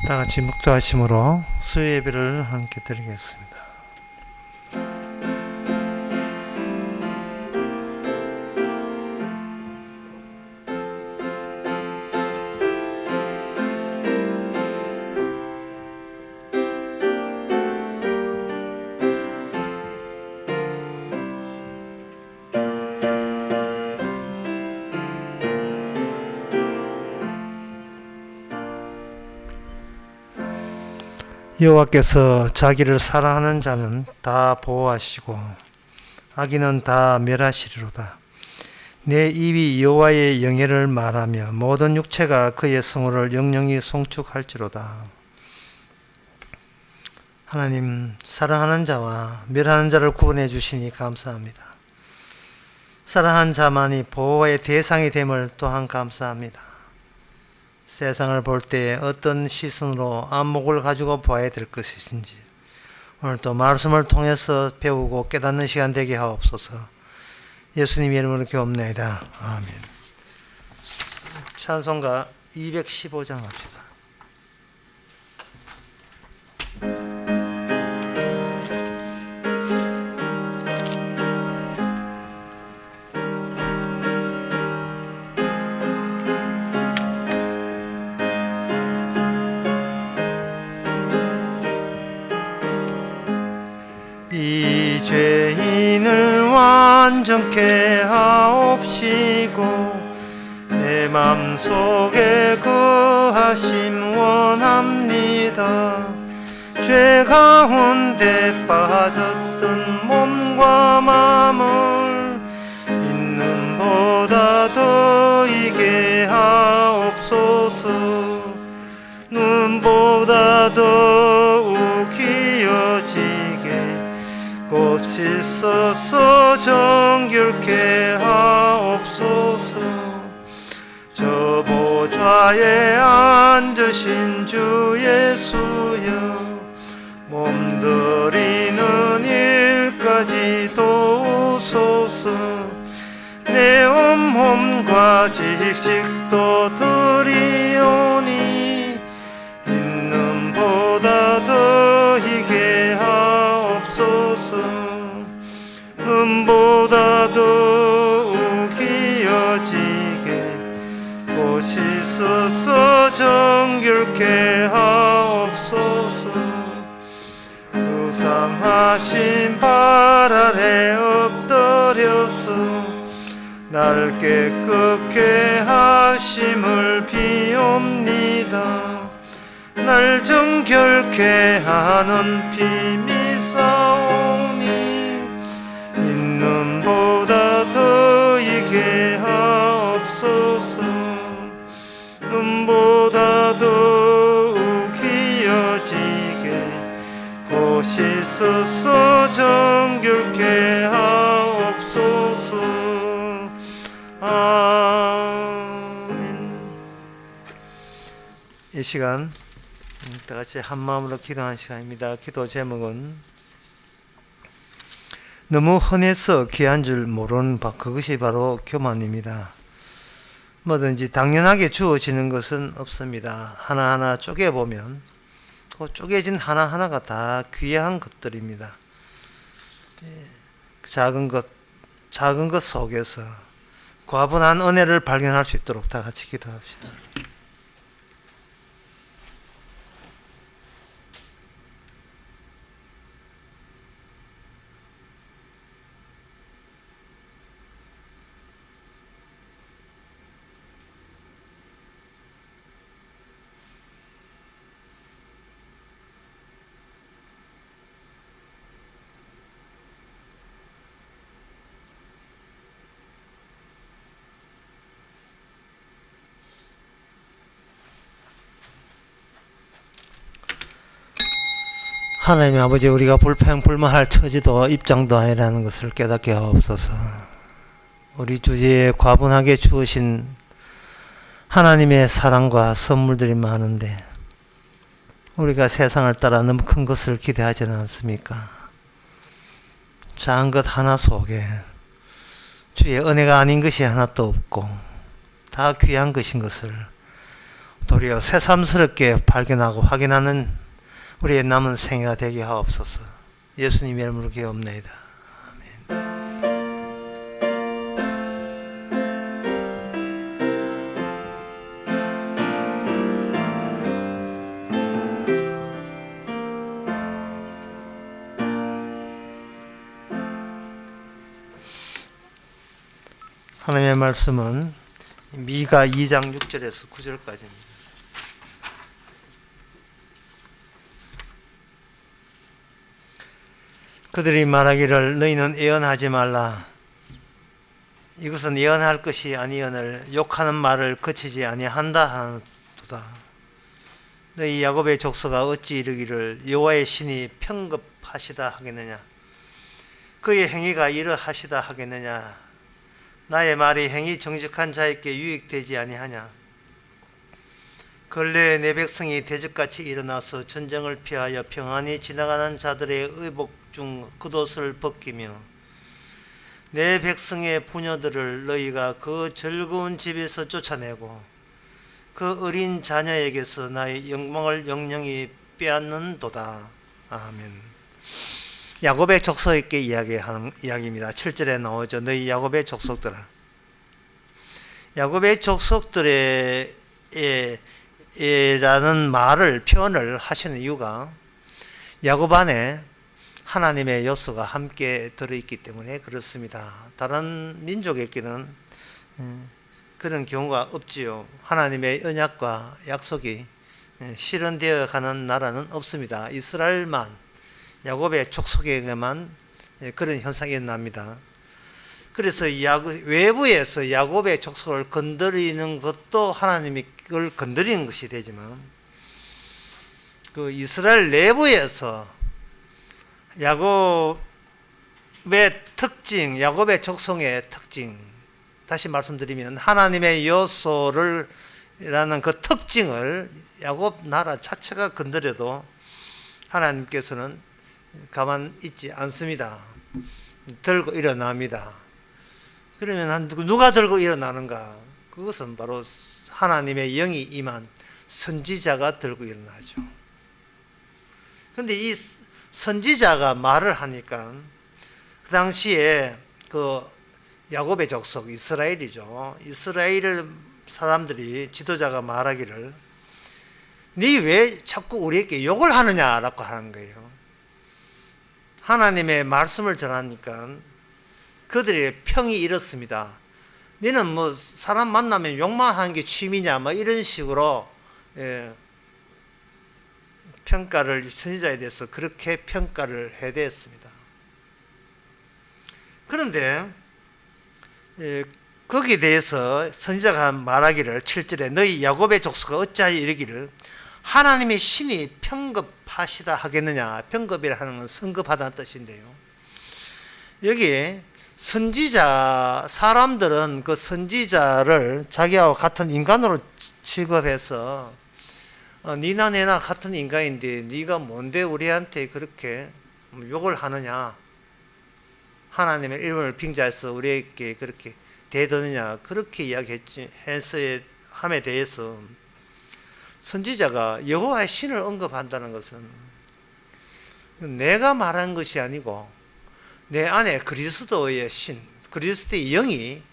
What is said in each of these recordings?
다 같이 묵도하심으로 수요 예배를 함께 드리겠습니다. 여호와께서 자기를 사랑하는 자는 다 보호하시고 악인은 다 멸하시리로다. 내 입이 여호와의 영예를 말하며 모든 육체가 그의 성호를 영영히 송축할지로다. 하나님, 사랑하는 자와 멸하는 자를 구분해 주시니 감사합니다. 사랑하는 자만이 보호의 대상이 됨을 또한 감사합니다. 세상을 볼 때 어떤 시선으로 안목을 가지고 봐야 될 것인지 오늘도 말씀을 통해서 배우고 깨닫는 시간 되게 하옵소서. 예수님 이름으로 기도합니다. 아멘. 찬송가 215장 합시다. 이 죄인을 완전케 하옵시고 내 맘속에 거하심 원합니다. 죄 가운데 빠졌던 몸과 맘을 있는보다 더 이게 하옵소서. 눈보다 더욱 기어지게 곧 씻어서 정결케 하옵소서. 저 보좌에 앉으신 주 예수여, 몸들이는 일까지 도우소서. 내 온몸과 직직도 드리오니 있는보다 더 희게 하옵소서. 눈보다 더욱 기어지게 곧 씻어서 정결케 하옵소서. 그 상하신 발 아래 엎드려서 날 깨끗게 하심을 비옵니다. 날 정결케 하는 피미 싸우니 있는보다 더 이게 하옵소서. 눈보다 더욱 기어지게 곧 씻어서 정결케 하옵소서. 아멘. 이 시간 다 같이 한 마음으로 기도하는 시간입니다. 기도 제목은 너무 흔해서 귀한 줄 모르는 그것이 바로 교만입니다. 뭐든지 당연하게 주어지는 것은 없습니다. 하나하나 쪼개보면 그 쪼개진 하나하나가 다 귀한 것들입니다. 작은 것 속에서 과분한 은혜를 발견할 수 있도록 다 같이 기도합시다. 하나님 아버지, 우리가 불평불만할 처지도 입장도 아니라는 것을 깨닫게 하옵소서. 우리 주제에 과분하게 주으신 하나님의 사랑과 선물들이 많은데 우리가 세상을 따라 너무 큰 것을 기대하지는 않습니까? 작은 것 하나 속에 주의 은혜가 아닌 것이 하나도 없고 다 귀한 것인 것을 도리어 새삼스럽게 발견하고 확인하는 우리의 남은 생애가 되게 하옵소서. 예수님의 이름으로 기도옵나이다. 아멘. 하나님의 말씀은 미가 2장 6절에서 9절까지입니다. 그들이 말하기를 너희는 예언하지 말라. 이것은 예언할 것이 아니언을 욕하는 말을 그치지 아니한다 하노도다. 너희 야곱의 족속아 어찌 이르기를 여호와의 신이 평급하시다 하겠느냐. 그의 행위가 이러하시다 하겠느냐. 나의 말이 행위 정직한 자에게 유익되지 아니하냐. 근래에 내 백성이 대적같이 일어나서 전쟁을 피하여 평안히 지나가는 자들의 의복 중 겉옷을 벗기며 내 백성의 부녀들을 너희가 그 즐거운 집에서 쫓아내고 그 어린 자녀에게서 나의 영광을 영영히 빼앗는도다. 아멘. 야곱의 족속에게 이야기하는 이야기입니다. 7절에 나오죠. 너희 야곱의 족속들아. 야곱의 족속들의 라는 말을 표현을 하시는 이유가 야곱 안에 하나님의 요소가 함께 들어있기 때문에 그렇습니다. 다른 민족에게는 그런 경우가 없지요. 하나님의 언약과 약속이 실현되어 가는 나라는 없습니다. 이스라엘만, 야곱의 족속에게만 그런 현상이 일어납니다. 그래서 외부에서 야곱의 족속을 건드리는 것도 하나님이 그걸 건드리는 것이 되지만 그 이스라엘 내부에서 야곱의 특징, 야곱의 족속의 특징, 다시 말씀드리면 하나님의 요소를 라는 그 특징을 야곱 나라 자체가 건드려도 하나님께서는 가만 있지 않습니다. 들고 일어납니다. 그러면 누가 들고 일어나는가? 그것은 바로 하나님의 영이 임한 선지자가 들고 일어나죠. 그런데 이 선지자가 말을 하니까 그 당시에 그 야곱의 족속 이스라엘이죠. 이스라엘 사람들이 지도자가 말하기를 네 왜 자꾸 우리에게 욕을 하느냐라고 하는 거예요. 하나님의 말씀을 전하니까 그들의 평이 이렇습니다. 너는 뭐 사람 만나면 욕만 하는 게 취미냐 뭐 이런 식으로 평가를 선지자에 대해서 그렇게 평가를 해대했습니다. 그런데 거기에 대해서 선지자가 말하기를 7절에 너희 야곱의 족속아 어찌하여 이르기를 하나님의 신이 평급하시다 하겠느냐. 평급이라 하는 건 성급하다는 뜻인데요. 여기 선지자, 사람들은 그 선지자를 자기와 같은 인간으로 취급해서 니나 내나 같은 인간인데 네가 뭔데 우리한테 그렇게 욕을 하느냐. 하나님의 이름을 빙자해서 우리에게 그렇게 대드느냐. 그렇게 이야기했지. 함에 대해서 선지자가 여호와의 신을 언급한다는 것은 내가 말한 것이 아니고 내 안에 그리스도의 신, 그리스도의 영이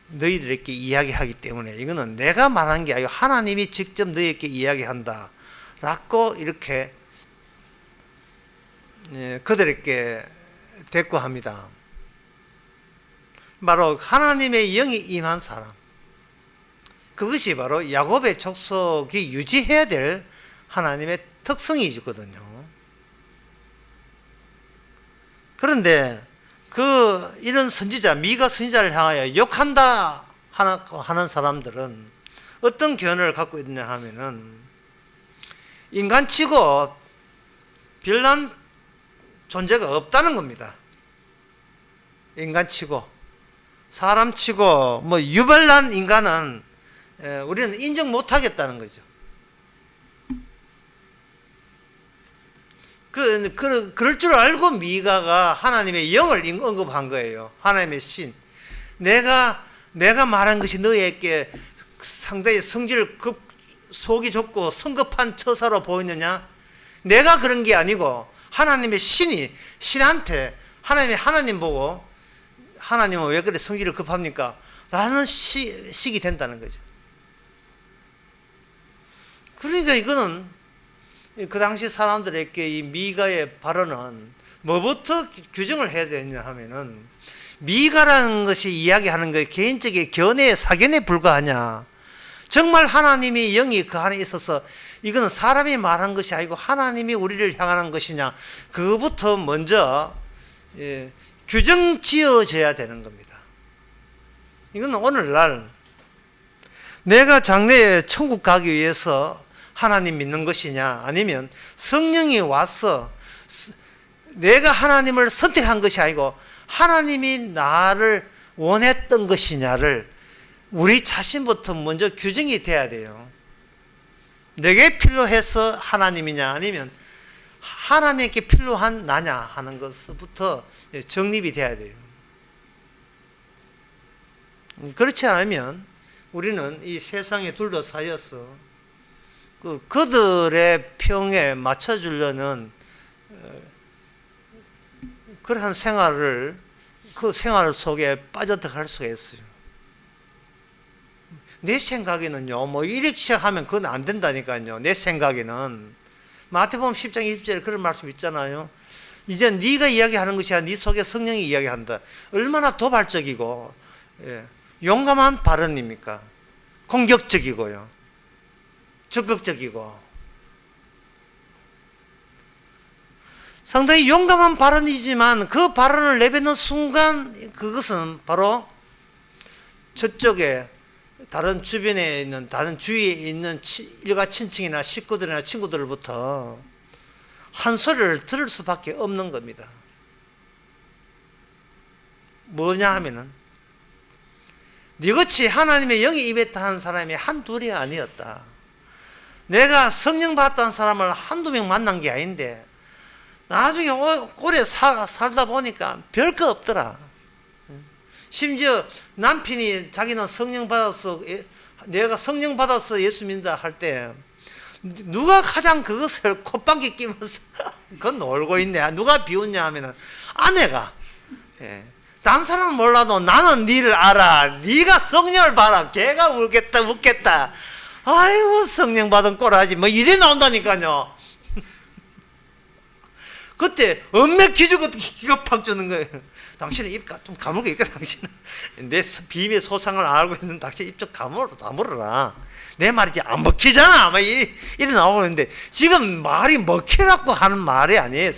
너희들에게 이야기하기 때문에 이거는 내가 말한 게 아니고 하나님이 직접 너희에게 이야기한다 라고 이렇게 그들에게 대꾸합니다. 바로 하나님의 영이 임한 사람, 그것이 바로 야곱의 족속이 유지해야 될 하나님의 특성이거든요. 그런데 이런 선지자, 미가 선지자를 향하여 욕한다 하는 사람들은 어떤 견해를 갖고 있느냐 하면은 인간치고 별난 존재가 없다는 겁니다. 인간치고 사람치고 뭐 유별난 인간은 우리는 인정 못하겠다는 거죠. 그럴 줄 알고 미가가 하나님의 영을 언급한 거예요. 하나님의 신. 내가 말한 것이 너희에게 상당히 성질을 속이 좁고 성급한 처사로 보이느냐? 내가 그런 게 아니고 하나님의 신한테 하나님 보고 하나님은 왜 그래 성질을 급합니까? 라는 식이 된다는 거죠. 그러니까 이거는 그 당시 사람들에게 이 미가의 발언은 뭐부터 규정을 해야 되냐 하면은, 미가라는 것이 이야기하는 것 개인적인 견해, 사견에 불과하냐, 정말 하나님의 영이 그 안에 있어서 이거는 사람이 말한 것이 아니고 하나님이 우리를 향하는 것이냐, 그거부터 먼저 규정 지어져야 되는 겁니다. 이건 오늘날 내가 장래에 천국 가기 위해서 하나님 믿는 것이냐, 아니면 성령이 와서 내가 하나님을 선택한 것이 아니고 하나님이 나를 원했던 것이냐를 우리 자신부터 먼저 규정이 돼야 돼요. 내게 필요해서 하나님이냐, 아니면 하나님께 필요한 나냐 하는 것부터 정립이 돼야 돼요. 그렇지 않으면 우리는 이 세상에 둘러싸여서 그들의 평에 맞춰주려는 그러한 생활을, 그 생활 속에 빠져들어갈 수가 있어요. 내 생각에는요, 뭐 이렇게 시작하면 그건 안 된다니까요. 내 생각에는 마태복음 10장 20절에 그런 말씀 있잖아요. 이제 네가 이야기하는 것이 아니라 네 속에 성령이 이야기한다. 얼마나 도발적이고 용감한 발언입니까? 공격적이고요, 적극적이고 상당히 용감한 발언이지만, 그 발언을 내뱉는 순간 그것은 바로 저쪽에 다른 주변에 있는, 다른 주위에 있는 일가 친척이나 식구들이나 친구들로부터 한 소리를 들을 수밖에 없는 겁니다. 뭐냐 하면은, 네같이 하나님의 영이 임했다 하는 사람이 한둘이 아니었다. 내가 성령 받았다는 사람을 한두 명 만난 게 아닌데 나중에 오래 살다 보니까 별거 없더라. 심지어 남편이 자기는 성령 받아서, 내가 성령 받아서 예수 믿는다 할 때 누가 가장 그것을 콧방귀 끼면서 그건 놀고 있네, 누가 비웃냐 하면은 아내가. 다른 사람은 몰라도 나는 니를 알아, 니가 성령을 받아, 걔가 웃겠다. 아이고 성령 받은 꼴하지 뭐 이래 나온다니까요. 그때 엄매 기죽고 기가 팍 주는 거예요. 당신은 입 좀 가물고 있겠다. 당신은 내 비밀 소상을 알고 있는 당신 입 좀 다물어라. 내 말이 이제 안 먹히잖아. 막 이래 나오고 있는데, 지금 말이 먹히라고 하는 말이 아니에요.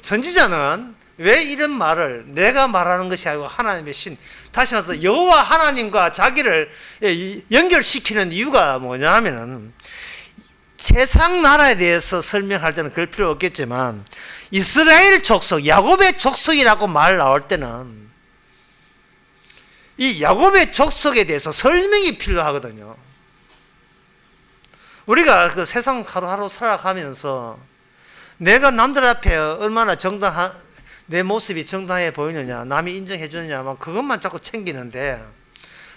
선지자는 왜 이런 말을, 내가 말하는 것이 아니고 하나님의 신, 다시 말해서 여호와 하나님과 자기를 연결시키는 이유가 뭐냐 하면은, 세상 나라에 대해서 설명할 때는 그럴 필요 없겠지만 이스라엘 족속, 야곱의 족속이라고 말 나올 때는 이 야곱의 족속에 대해서 설명이 필요하거든요. 우리가 그 세상 하루하루 살아가면서 내가 남들 앞에 얼마나 내 모습이 정당해 보이느냐, 남이 인정해 주느냐, 막 그것만 자꾸 챙기는데,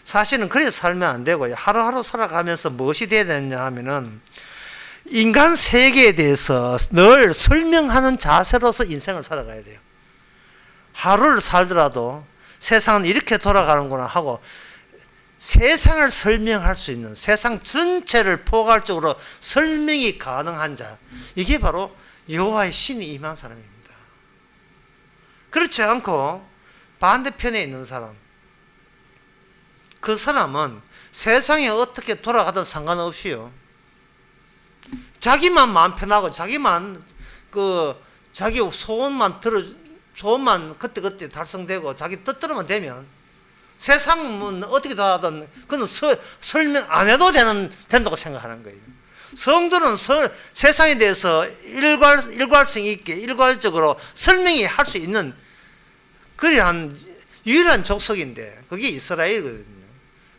사실은 그래서 살면 안 되고요. 하루하루 살아가면서 무엇이 돼야 되느냐 하면은, 인간 세계에 대해서 늘 설명하는 자세로서 인생을 살아가야 돼요. 하루를 살더라도 세상은 이렇게 돌아가는구나 하고 세상을 설명할 수 있는, 세상 전체를 포괄적으로 설명이 가능한 자, 이게 바로 여호와의 신이 임한 사람입니다. 그렇지 않고 반대편에 있는 사람, 그 사람은 세상에 어떻게 돌아가든 상관없이요, 자기만 마음 편하고 자기만 자기 소원만 그때 달성되고 자기 뜻대로만 되면 세상은 어떻게 하든 그건 설명 안 해도 된다고 생각하는 거예요. 성도는 세상에 대해서 일괄성 있게 일괄적으로 설명이 할 수 있는 그러한 유일한 족속인데 그게 이스라엘이거든요.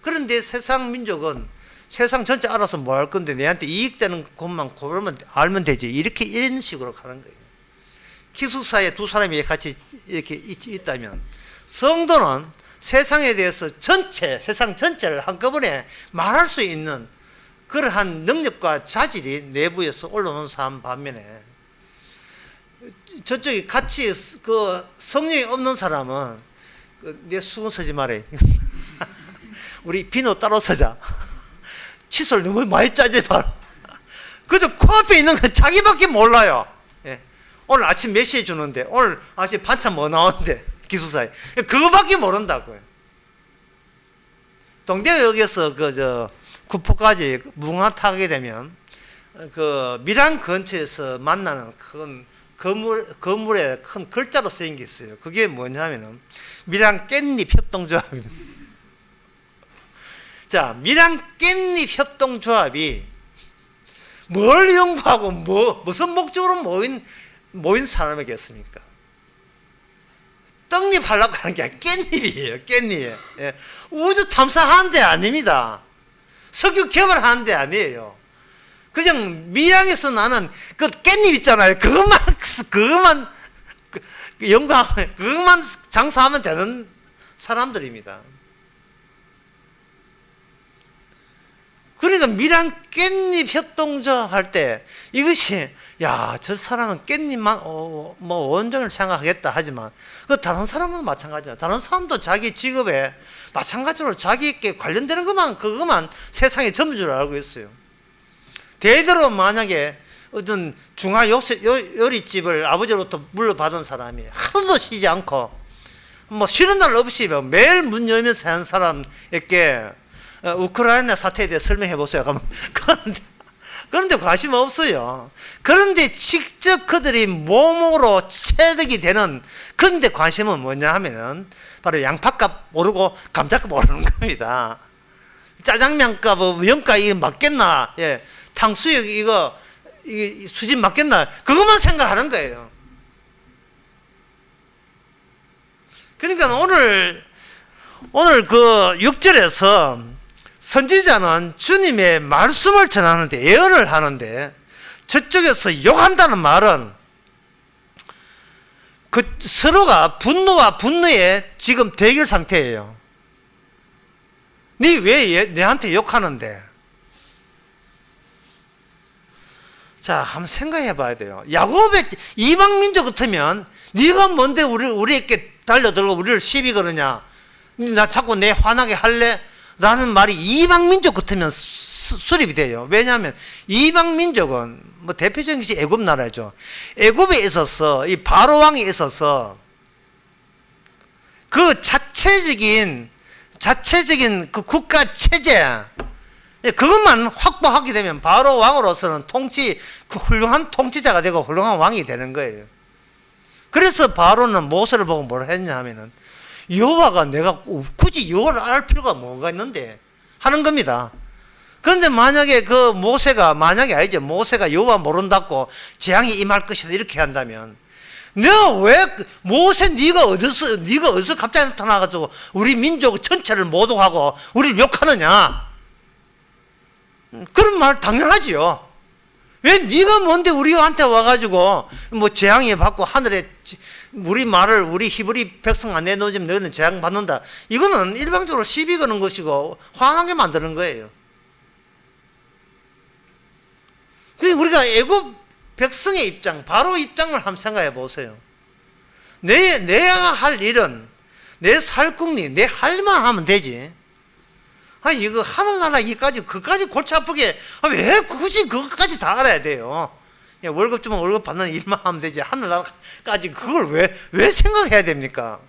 그런데 세상 민족은 세상 전체 알아서 뭐 할 건데 내한테 이익되는 것만 고르면 알면 되지, 이런 식으로 가는 거예요. 기숙사에 두 사람이 같이 이렇게 있다면, 성도는 세상에 대해서 세상 전체를 한꺼번에 말할 수 있는 그러한 능력과 자질이 내부에서 올라오는 사람 반면에, 저쪽에 같이 그 성령이 없는 사람은 내 수건 서지 말해. 우리 비누 따로 서자. 칫솔 너무 많이 짜지 마라. 그저 코앞에 있는 건 자기밖에 몰라요. 예. 오늘 아침 몇 시에 주는데, 오늘 아침 반찬 뭐 나오는데, 기숙사에. 그거밖에 모른다고요. 동대역에서 구포까지 무궁화 타게 되면, 그 밀양 근처에서 만나는 큰 건물에 큰 글자로 쓰인 게 있어요. 그게 뭐냐면은, 밀양 깻잎 협동조합입니다. 자, 밀양 깻잎 협동조합이 뭘 연구하고 무슨 목적으로 모인 사람이겠습니까? 떡잎 하려고 하는 게 아니라 깻잎이에요. 깻잎. 예. 우주 탐사하는 데 아닙니다. 석유 개발하는 데 아니에요. 그냥 밀양에서 나는 그 깻잎 있잖아요. 그것만 연구하면, 그것만 장사하면 되는 사람들입니다. 그러니까 밀양 깻잎 협동조합 할 때 이것이, 야, 저 사람은 깻잎만 뭐 원종을 생각하겠다 하지만, 그 다른 사람은 마찬가지야. 다른 사람도 자기 직업에 마찬가지로 자기에게 관련되는 그것만 세상의 전부줄 알고 있어요. 대대로 만약에 어떤 중화 요리집을 아버지로부터 물려받은 사람이 하루도 쉬지 않고 뭐 쉬는 날 없이 매일 문 열면서 하는 사람에게 우크라이나 사태에 대해 설명해 보세요. 그런데 관심 없어요. 그런데 직접 그들이 몸으로 체득이 되는, 그런데 관심은 뭐냐 하면은 바로 양파값 오르고 감자값 오르는 겁니다. 짜장면값, 면값 이거 맞겠나? 예. 탕수육 이거 수집 맞겠나? 그것만 생각하는 거예요. 그러니까 오늘 그 6절에서 선지자는 주님의 말씀을 전하는데, 예언을 하는데, 저쪽에서 욕한다는 말은 그 서로가 분노와 분노의 지금 대결 상태예요. 니 왜 내한테 욕하는데? 자, 한번 생각해 봐야 돼요. 야곱의 이방 민족 같으면 네가 뭔데 우리에게 달려들고 우리를 시비 거느냐? 나 자꾸 내 화나게 할래? 라는 말이 이방 민족 같으면 수립이 돼요. 왜냐하면 이방 민족은 뭐 대표적인 것이 애굽 나라죠. 애굽에 있어서 이 바로 왕에 있어서 그 자체적인 그 국가 체제, 그것만 확보하게 되면 바로 왕으로서는 그 훌륭한 통치자가 되고 훌륭한 왕이 되는 거예요. 그래서 바로는 모세를 보고 뭐라 했냐 하면은, 여호와가 내가 굳이 여호와를 알 필요가 뭐가 있는데 하는 겁니다. 그런데 만약에 모세가 여호와 모른다고 재앙이 임할 것이다 이렇게 한다면, 너 왜 모세 네가 어디서 갑자기 나타나가지고 우리 민족 전체를 모독하고 우리를 욕하느냐? 그런 말 당연하지요. 왜 네가 뭔데 우리한테 와가지고 뭐 재앙이 받고 하늘에 우리 히브리 백성 안 내놓으면 너희는 재앙 받는다. 이거는 일방적으로 시비 거는 것이고 화나게 만드는 거예요. 우리가 애굽 백성의 입장, 바로 입장을 한번 생각해 보세요. 내가 할 일은 내 살궁리, 내 할 만 하면 되지. 이거 하늘나라 그까지 골치 아프게, 왜 굳이 그것까지 다 알아야 돼요? 월급 주면 월급 받는 일만 하면 되지. 하늘나라까지 그걸 왜 생각해야 됩니까?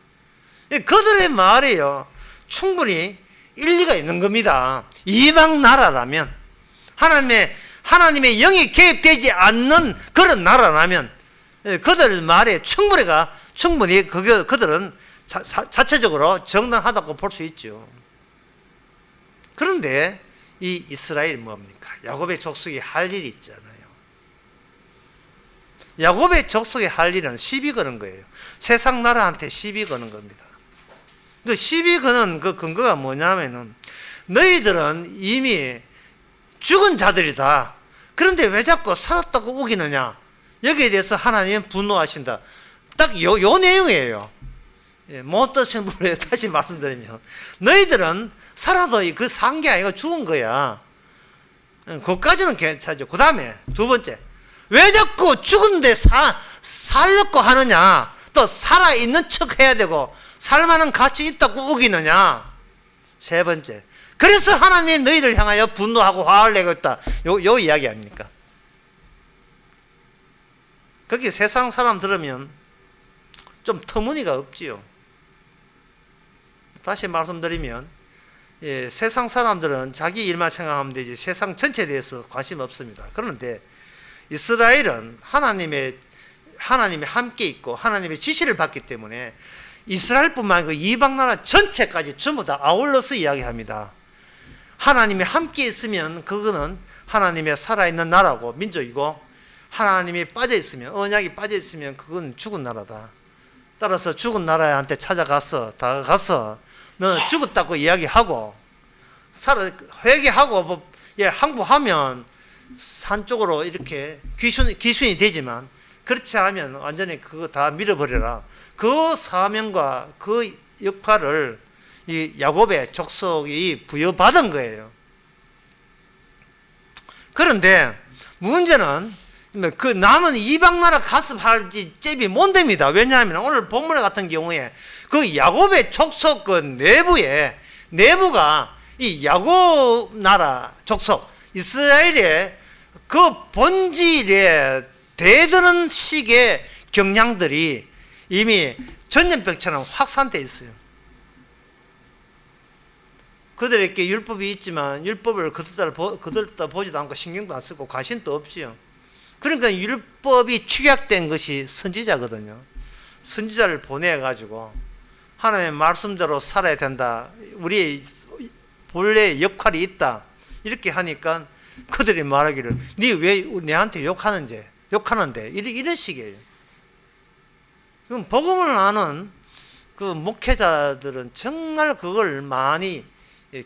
그들의 말이에요. 충분히 일리가 있는 겁니다. 이방 나라라면, 하나님의 영이 개입되지 않는 그런 나라라면, 그들 말에 충분히 그들은 자체적으로 정당하다고 볼 수 있죠. 그런데 이 이스라엘이 뭡니까? 야곱의 족속이 할 일이 있잖아요. 야곱의 족속이 할 일은 시비 거는 거예요. 세상 나라한테 시비 거는 겁니다. 그 시비 거는 그 근거가 뭐냐면은, 너희들은 이미 죽은 자들이다. 그런데 왜 자꾸 살았다고 우기느냐? 여기에 대해서 하나님은 분노하신다. 딱 요 내용이에요. 못 드시는 분에 다시 말씀드리면, 너희들은 살아도 그 산 게 아니고 죽은 거야. 그것까지는 괜찮죠. 그 다음에 두 번째, 왜 자꾸 죽은데 살려고 하느냐? 또 살아있는 척 해야 되고 살만한 가치 있다고 우기느냐? 세 번째, 그래서 하나님이 너희를 향하여 분노하고 화를 내고 있다. 요 이야기 아닙니까? 그렇게 세상 사람 들으면 좀 터무니가 없지요. 다시 말씀드리면, 세상 사람들은 자기 일만 생각하면 되지 세상 전체에 대해서 관심 없습니다. 그런데 이스라엘은 하나님이 함께 있고 하나님의 지시를 받기 때문에 이스라엘뿐만 아니고 이방 나라 전체까지 전부 다 아울러서 이야기합니다. 하나님이 함께 있으면 그거는 하나님의 살아있는 나라고 민족이고, 하나님이 빠져있으면, 언약이 빠져있으면 그건 죽은 나라다. 따라서 죽은 나라한테 다가가서 너는 죽었다고 이야기하고 회개하고 항복하면 산 쪽으로 이렇게 귀순이 되지만, 그렇지 않으면 완전히 그거 다 밀어버려라. 그 사명과 그 역할을 이 야곱의 족속이 부여받은 거예요. 그런데 문제는 그 남은 이방 나라 가서 할지 잽이 못 됩니다. 왜냐하면 오늘 본문 같은 경우에 그 야곱의 족속 그 내부가 이 야곱 나라 족속 이스라엘의 그 본질에 대드는 식의 경향들이 이미 전염병처럼 확산되어 있어요. 그들에게 율법이 있지만 율법을 그들다 보지도 않고 신경도 안 쓰고 관심도 없지요. 그러니까 율법이 축약된 것이 선지자거든요. 선지자를 보내가지고 하나님의 말씀대로 살아야 된다, 우리의 본래의 역할이 있다, 이렇게 하니까 그들이 말하기를 니 왜 내한테 욕하는데 이런 식이에요. 그럼 복음을 아는 그 목회자들은 정말 그걸 많이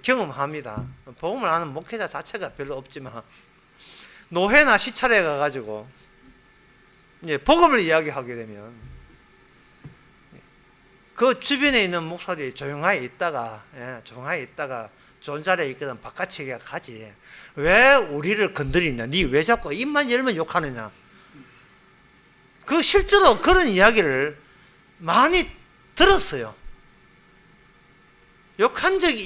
경험합니다. 복음을 아는 목회자 자체가 별로 없지만 노회나 시찰에 가가지고 복음을 이야기하게 되면 그 주변에 있는 목사들이 조용하게 있다가 좋은 자리에 있거든 바깥에 가지 왜 우리를 건드리냐, 니 왜 자꾸 입만 열면 욕하느냐. 그 실제로 그런 이야기를 많이 들었어요. 욕한 적이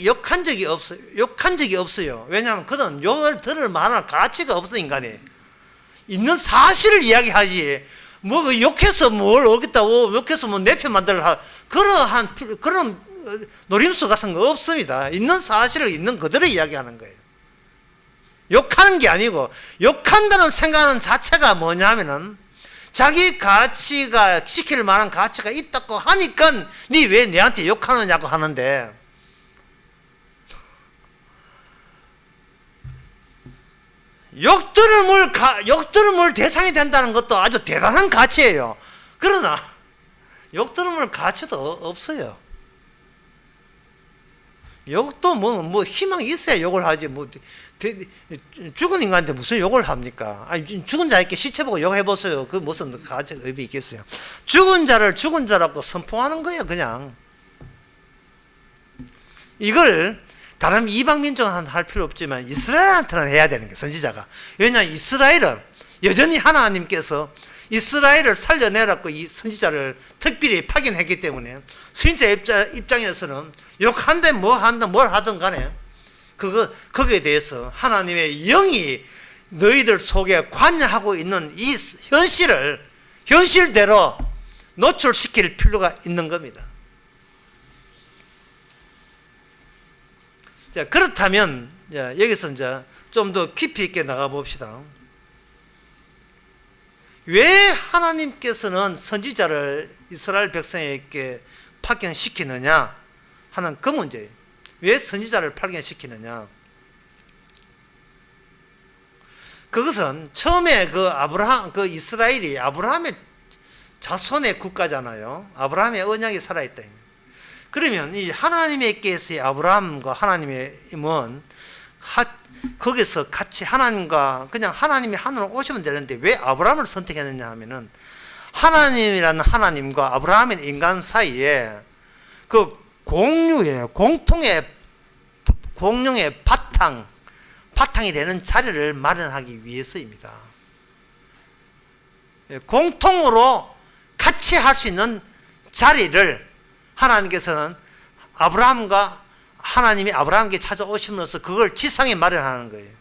없어요. 왜냐하면 그는 욕을 들을 만한 가치가 없어. 인간이 있는 사실을 이야기하지 뭐 욕해서 뭘 얻겠다고, 욕해서 뭐 내 편 만들라 그런 노림수 같은 거 없습니다. 있는 사실을 있는 그대로 이야기하는 거예요. 욕하는 게 아니고, 욕한다는 생각하는 자체가 뭐냐면은 자기 가치가 지킬 만한 가치가 있다고 하니까 니 왜 내한테 욕하느냐고 하는데, 욕들을 뭘 대상이 된다는 것도 아주 대단한 가치예요. 그러나 욕들을 뭘 가치도 없어요. 욕도 뭐 희망이 있어야 욕을 하지, 죽은 인간한테 무슨 욕을 합니까? 아니, 죽은 자에게 시체 보고 욕해보세요. 그 무슨 가치 의미 있겠어요? 죽은 자를 죽은 자라고 선포하는 거예요, 그냥. 이걸 다른 이방 민족한테 할 필요 없지만 이스라엘한테는 해야 되는 게 선지자가. 왜냐하면 이스라엘은 여전히 하나님께서 이스라엘을 살려내라고 이 선지자를 특별히 파견했기 때문에 선지자 입장에서는 욕한데 뭘 하든 간에 거기에 대해서 하나님의 영이 너희들 속에 관여하고 있는 이 현실대로 노출시킬 필요가 있는 겁니다. 자, 그렇다면 여기서 이제 좀 더 깊이 있게 나가 봅시다. 왜 하나님께서는 선지자를 이스라엘 백성에게 파견시키느냐 하는 그 문제예요. 왜 선지자를 파견시키느냐? 그것은 처음에 이스라엘이 아브라함의 자손의 국가잖아요. 아브라함의 언약이 살아있다. 그러면 이 하나님께서의 아브라함과 하나님은 거기서 같이 하나님과 그냥 하나님이 하늘로 오시면 되는데 왜 아브라함을 선택했느냐 하면은 하나님이라는 하나님과 아브라함의 인간 사이에 그 공유의 공룡의 바탕이 되는 자리를 마련하기 위해서입니다. 공통으로 같이 할 수 있는 자리를 하나님께서는 하나님이 아브라함에게 찾아오심으로써 그걸 지상에 마련하는 거예요.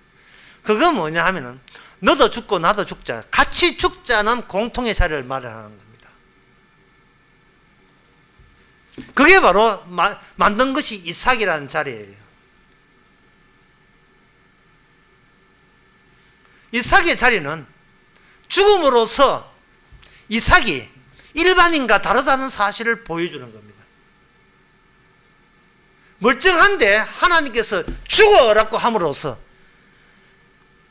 그건 뭐냐 하면은 너도 죽고 나도 죽자, 같이 죽자는 공통의 자리를 마련하는 겁니다. 그게 바로 만든 것이 이삭이라는 자리예요. 이삭의 자리는 죽음으로써 이삭이 일반인과 다르다는 사실을 보여주는 겁니다. 멀쩡한데 하나님께서 죽어라고 함으로써,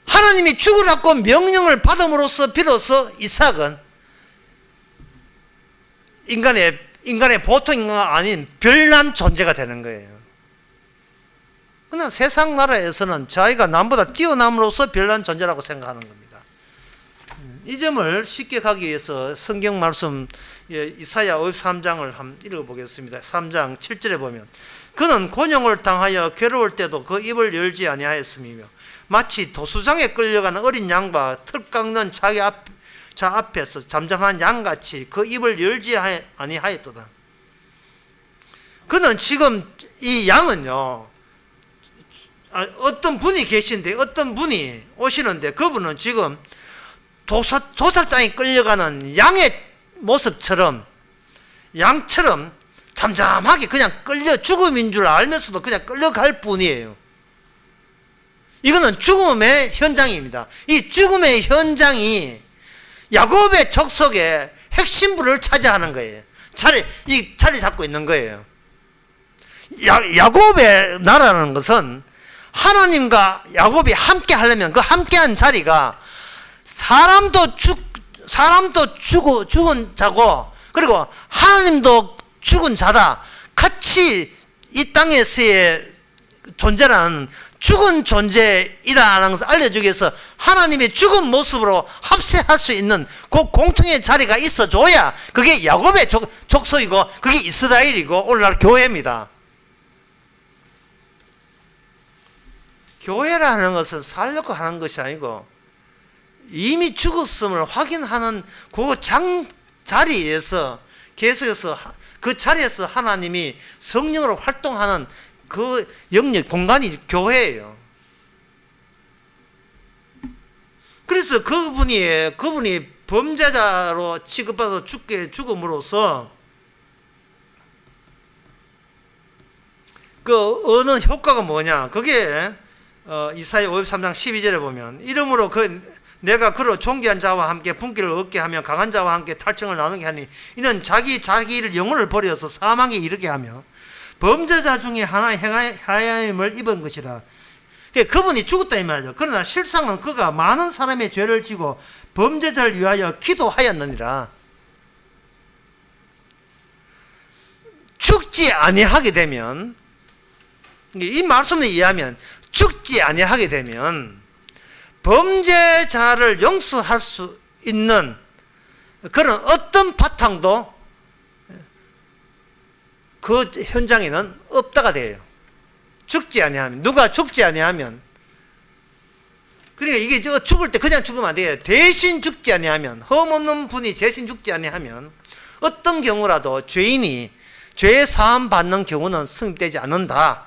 하나님이 죽으라고 명령을 받음으로써 비로소 이삭은 인간의 보통 인간이 아닌 별난 존재가 되는 거예요. 그러나 세상 나라에서는 자기가 남보다 뛰어남으로써 별난 존재라고 생각하는 겁니다. 이 점을 쉽게 가기 위해서 성경 말씀 이사야 53장을 한번 읽어보겠습니다. 3장 7절에 보면 그는 곤욕을 당하여 괴로울 때도 그 입을 열지 아니하였음이며 마치 도수장에 끌려가는 어린 양과 털 깎는 자 앞에서 잠잠한 양같이 그 입을 열지 아니하였도다. 그는 지금 이 양은요, 어떤 분이 계신데, 어떤 분이 오시는데 그분은 지금 도살장에 끌려가는 양의 모습처럼, 양처럼 잠잠하게 그냥 끌려 죽음인 줄 알면서도 그냥 끌려갈 뿐이에요. 이거는 죽음의 현장입니다. 이 죽음의 현장이 야곱의 족속의 핵심부를 차지하는 거예요. 자리 잡고 있는 거예요. 야곱의 나라라는 것은 하나님과 야곱이 함께 하려면 그 함께한 자리가 사람도 죽은 자고, 그리고 하나님도 죽은 자다. 같이 이 땅에서의 존재라는 죽은 존재이다라는 것을 알려주기 위해서 하나님의 죽은 모습으로 합세할 수 있는 그 공통의 자리가 있어줘야 그게 야곱의 족속이고 그게 이스라엘이고 오늘날 교회입니다. 교회라는 것은 살려고 하는 것이 아니고 이미 죽었음을 확인하는 그 자리에서 계속해서 그 자리에서 하나님이 성령으로 활동하는 그 영역 공간이 교회예요. 그래서 그분이 범죄자로 취급받아 죽음으로써 그 어느 효과가 뭐냐? 그게 이사야 53장 12절에 보면 이러므로 내가 그로 존귀한 자와 함께 분기를 얻게 하며 강한 자와 함께 탈청을 나누게 하니 이는 자기를 영혼을 버려서 사망에 이르게 하며 범죄자 중에 하나 하야임을 입은 것이라. 그분이 죽었다 이 말이죠. 그러나 실상은 그가 많은 사람의 죄를 지고 범죄자를 위하여 기도하였느니라. 죽지 아니하게 되면, 이 말씀을 이해하면 죽지 아니하게 되면 범죄자를 용서할 수 있는 그런 어떤 바탕도 그 현장에는 없다가 돼요. 죽지 아니하면, 누가 죽지 아니하면, 그러니까 이게 죽을 때 그냥 죽으면 안 돼요. 대신 죽지 아니하면, 흠없는 분이 대신 죽지 아니하면 어떤 경우라도 죄인이 죄 사함 받는 경우는 성립되지 않는다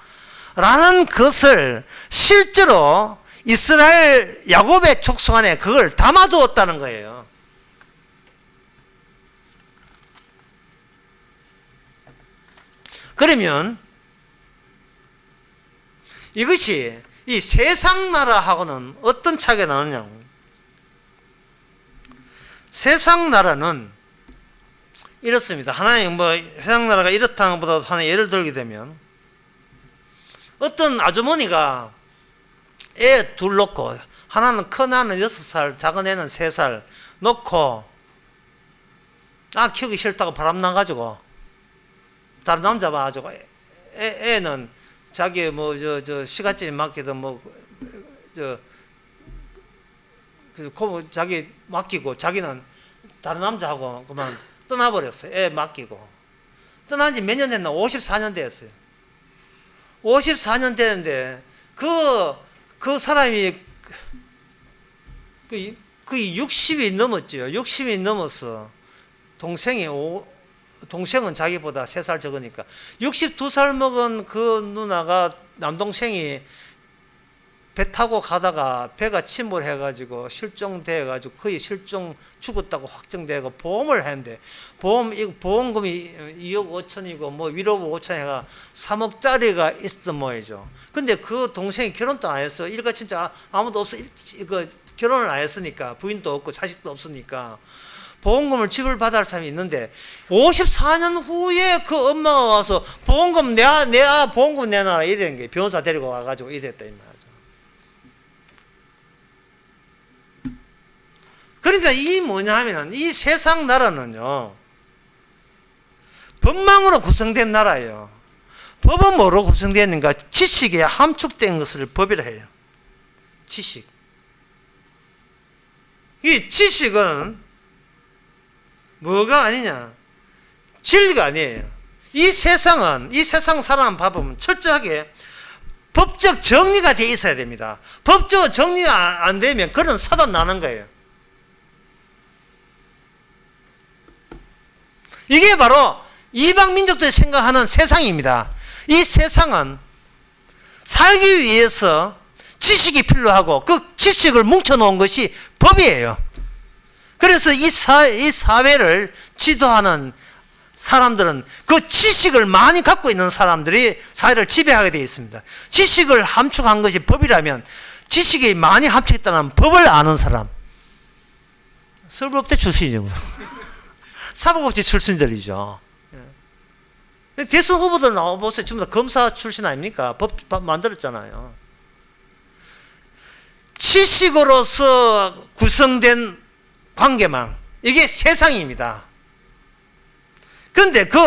라는 것을 실제로 이스라엘 야곱의 족속 안에 그걸 담아두었다는 거예요. 그러면 이것이 이 세상 나라하고는 어떤 차이가 나느냐? 세상 나라는 이렇습니다. 하나님 세상 나라가 이렇다는 것보다 하나 예를 들게 되면 어떤 아주머니가 애 둘 놓고, 하나는 큰 애는 6살, 작은 애는 3살 놓고 키우기 싫다고 바람나가지고 다른 남자 봐가지고 애는 자기 시간쯤 맡기든 자기 맡기고 자기는 다른 남자하고 그만 떠나버렸어요. 애 맡기고. 떠난 지 몇 년 됐나? 54년 됐어요. 54년 됐는데 그 사람이 그 60이 넘었죠. 60이 넘어서 동생은 자기보다 3살 적으니까 62살 먹은 그 누나가 남동생이 배 타고 가다가 배가 침몰해가지고 실종돼가지고 거의 실종 죽었다고 확정되고 보험을 했는데 보험금이 2억 5천이고 뭐 1억 5천 해가 3억짜리가 있었던 모양이죠. 근데 그 동생이 결혼도 안 했어. 일가 진짜 아무도 없어. 결혼을 안 했으니까 부인도 없고 자식도 없으니까 보험금을 지불받아야 할 사람이 있는데 54년 후에 그 엄마가 와서 보험금 내야 보험금 내놔라 이랬는 게 변호사 데리고 와가지고 이랬다 이 말이죠. 그러니까 이 뭐냐 하면은 이 세상 나라는요 법망으로 구성된 나라예요. 법은 뭐로 구성되었는가? 지식에 함축된 것을 법이라 해요. 지식. 이 지식은 뭐가 아니냐? 진리가 아니에요. 이 세상 사람 봐보면 철저하게 법적 정리가 돼 있어야 됩니다. 법적 정리가 안 되면 그런 사단 나는 거예요. 이게 바로 이방 민족들이 생각하는 세상입니다. 이 세상은 살기 위해서 지식이 필요하고 그 지식을 뭉쳐놓은 것이 법이에요. 그래서 이 사회를 지도하는 사람들은 그 지식을 많이 갖고 있는 사람들이 사회를 지배하게 되어 있습니다. 지식을 함축한 것이 법이라면 지식이 많이 함축했다는 법을 아는 사람. 서울법대 출신이죠. 사법고시 출신들이죠. 대선 후보들 나와보세요. 전부 다 검사 출신 아닙니까? 법 만들었잖아요. 지식으로서 구성된 관계망, 이게 세상입니다. 그런데 그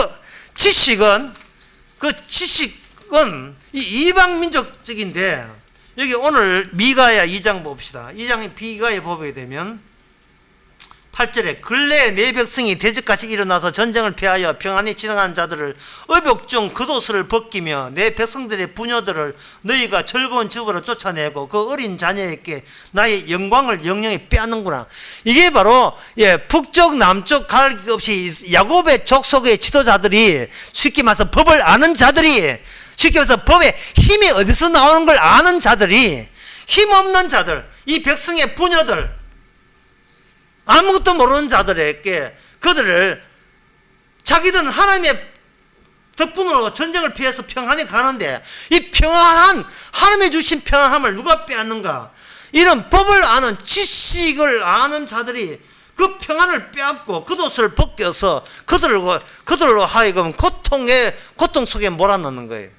지식은 이 이방민족적인데, 여기 오늘 미가야 2장 봅시다. 2장 미가에 보게 되면 8절에 근래에 내 백성이 대적같이 일어나서 전쟁을 피하여 평안히 지나가는 자들을 의복 중 겉옷을 벗기며 내 백성들의 부녀들을 너희가 즐거운 집으로 쫓아내고 그 어린 자녀에게 나의 영광을 영영히 빼앗는구나. 이게 바로 북쪽 남쪽 갈 것 없이 야곱의 족속의 지도자들이 쉽게 말해서 법을 아는 자들이 쉽게 말해서 법의 힘이 어디서 나오는 걸 아는 자들이 힘없는 자들, 이 백성의 부녀들, 아무것도 모르는 자들에게 그들을 자기들은 하나님의 덕분으로 전쟁을 피해서 평안히 가는데 이 평안한 하나님이 주신 평안함을 누가 빼앗는가? 이런 법을 아는 지식을 아는 자들이 그 평안을 빼앗고 겉옷을 벗겨서 그들로 하여금 고통 속에 몰아넣는 거예요.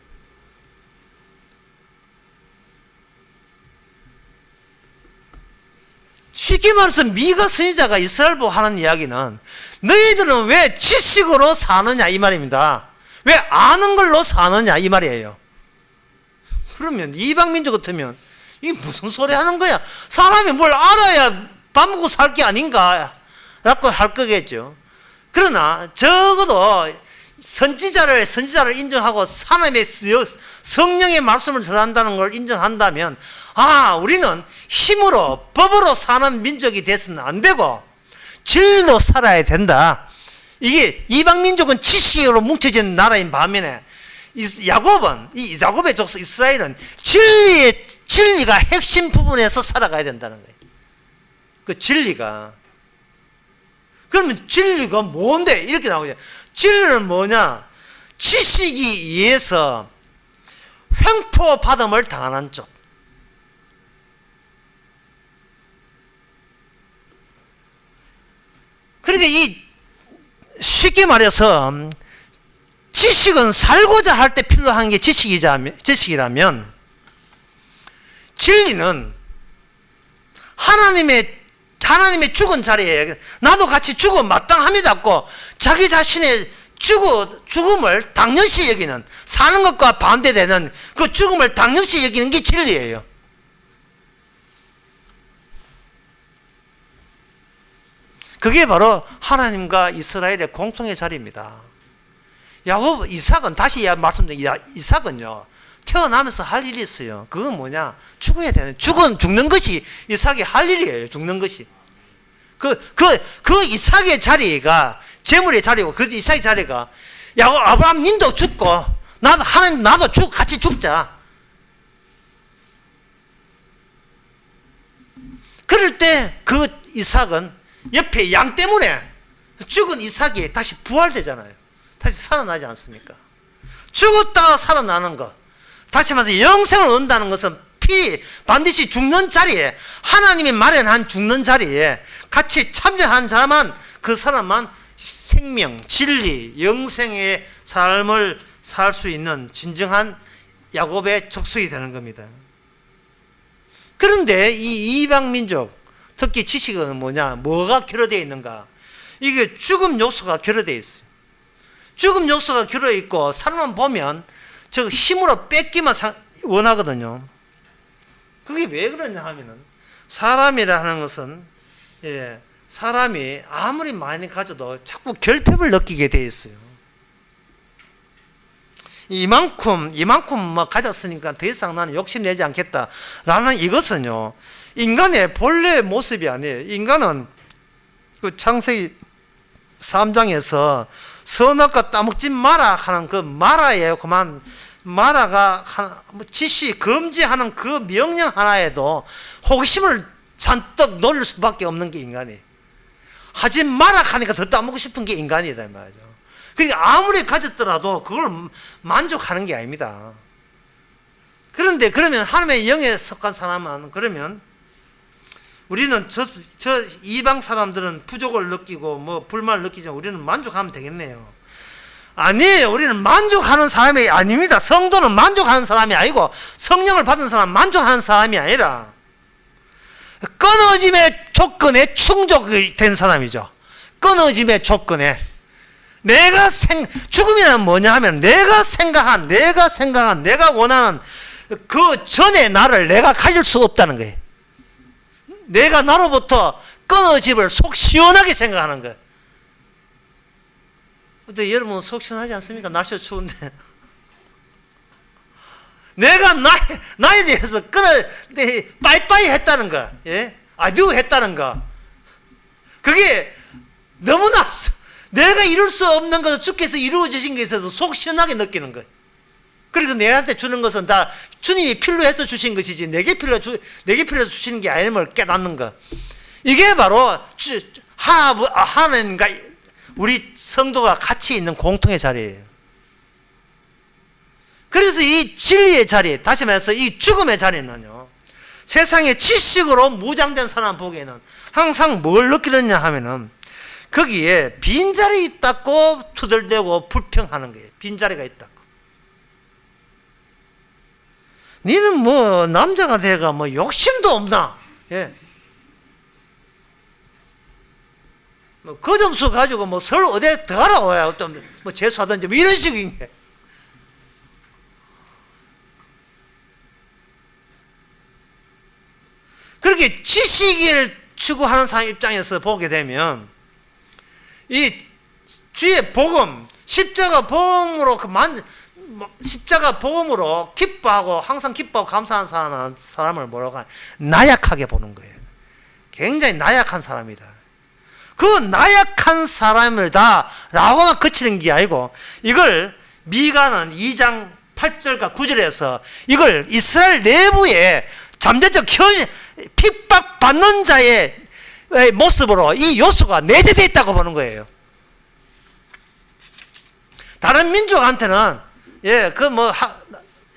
쉽게 말해서 미가 선지자가 이스라엘 보고 하는 이야기는 너희들은 왜 지식으로 사느냐 이 말입니다. 왜 아는 걸로 사느냐 이 말이에요. 그러면 이방민족 같으면 이게 무슨 소리 하는 거야? 사람이 뭘 알아야 밥 먹고 살 게 아닌가 라고 할 거겠죠. 그러나 적어도 선지자를 인정하고 하나님의 성령의 말씀을 전한다는 걸 인정한다면 우리는 힘으로 법으로 사는 민족이 돼서는 안 되고 진리로 살아야 된다. 이게 이방민족은 지식으로 뭉쳐진 나라인 반면에 야곱의 족속 이스라엘은 진리가 핵심 부분에서 살아가야 된다는 거예요. 그 진리가. 그러면 진리가 뭔데? 이렇게 나오죠. 진리는 뭐냐? 지식이 의해서 횡포받음을 당하는 쪽. 그러니까 쉽게 말해서 지식은 살고자 할 때 필요한 게 지식이라면 진리는 하나님의 죽은 자리에 나도 같이 죽음 마땅합니다고 자기 자신의 죽음을 당연시 여기는, 사는 것과 반대되는 그 죽음을 당연시 여기는 게 진리예요. 그게 바로 하나님과 이스라엘의 공통의 자리입니다. 이삭은 다시 말씀드린 이삭은요 태어나면서 할 일이 있어요. 그건 뭐냐? 죽어야 되는, 죽는 것이 이삭이 할 일이에요. 죽는 것이. 그 이삭의 자리가, 재물의 자리고, 그 이삭의 자리가, 아브라함 님도 죽고, 나도 같이 죽자. 그럴 때 그 이삭은 옆에 양 때문에 죽은 이삭이 다시 부활되잖아요. 다시 살아나지 않습니까? 죽었다가 살아나는 것. 다시 말해서 영생을 얻는다는 것은 반드시 죽는 자리에, 하나님이 마련한 죽는 자리에 같이 참여한 자만, 그 사람만 생명, 진리, 영생의 삶을 살 수 있는 진정한 야곱의 족속이 되는 겁니다. 그런데 이 이방민족, 특히 지식은 뭐가 결여되어 있는가? 이게 죽음 요소가 결여되어 있어요. 죽음 요소가 결여되어 있고, 사람만 보면 저 힘으로 뺏기만 원하거든요. 그게 왜 그러냐 하면은, 사람이라 하는 것은, 사람이 아무리 많이 가져도 자꾸 결핍을 느끼게 되어 있어요. 이만큼 가졌으니까 더 이상 나는 욕심내지 않겠다라는 이것은요, 인간의 본래 모습이 아니에요. 인간은 그 창세기 3장에서 선악과 따먹지 마라 하는 그 마라예요. 그만 마라가 지시 금지하는 그 명령 하나에도 호기심을 잔뜩 놀릴 수밖에 없는 게 인간이에요. 하지 마라 하니까 더 따먹고 싶은 게 인간이다 이 말이죠. 그러니까 아무리 가졌더라도 그걸 만족하는 게 아닙니다. 그런데 그러면 하나님의 영에 속한 사람은, 그러면 우리는 저 이방 사람들은 부족을 느끼고 불만을 느끼지만 우리는 만족하면 되겠네요. 아니에요. 우리는 만족하는 사람이 아닙니다. 성도는 만족하는 사람이 아니고, 성령을 받은 사람 만족하는 사람이 아니라 끊어짐의 조건에 충족이 된 사람이죠. 끊어짐의 조건에. 죽음이란 뭐냐 하면 내가 생각한, 내가 원하는 그 전에 나를 내가 가질 수 없다는 거예요. 내가 나로부터 끊어짐을 속 시원하게 생각하는 거예요. 어때, 여러분 속 시원하지 않습니까? 날씨가 추운데. 내가 나에 대해서 빠이빠이 했다는 거, 아듀 했다는 거. 그게 너무나 내가 이룰 수 없는 것을 주께서 이루어주신 것에 있어서 속 시원하게 느끼는 거예요. 그리고 내한테 주는 것은 다 주님이 필요해서 주신 것이지 내게 필요해서 주시는 게 아님을 깨닫는 것. 이게 바로 하나님과 우리 성도가 같이 있는 공통의 자리예요. 그래서 이 진리의 자리, 다시 말해서 이 죽음의 자리는요, 세상의 지식으로 무장된 사람 보기에는 항상 뭘 느끼느냐 하면은, 거기에 빈자리 있다고 투덜대고 불평하는 거예요. 빈자리가 있다고. 니는 남자가 돼가 욕심도 없나? 그 점수 가지고 서로 어디 더 알아와야 좀 재수하든지 이런 식인 게. 그렇게 지식을 추구하는 사람 입장에서 보게 되면, 이 주의 복음, 십자가 복음으로 십자가 복음으로 기뻐하고 항상 기뻐하고 감사하는 사람을 뭐라고 하냐, 나약하게 보는 거예요. 굉장히 나약한 사람이다. 그 나약한 사람을 라고만 그치는 게 아니고, 이걸 미가는 2장 8절과 9절에서 이걸 이스라엘 내부에 잠재적 핍박받는 자의 모습으로 이 요소가 내재되어 있다고 보는 거예요. 다른 민족한테는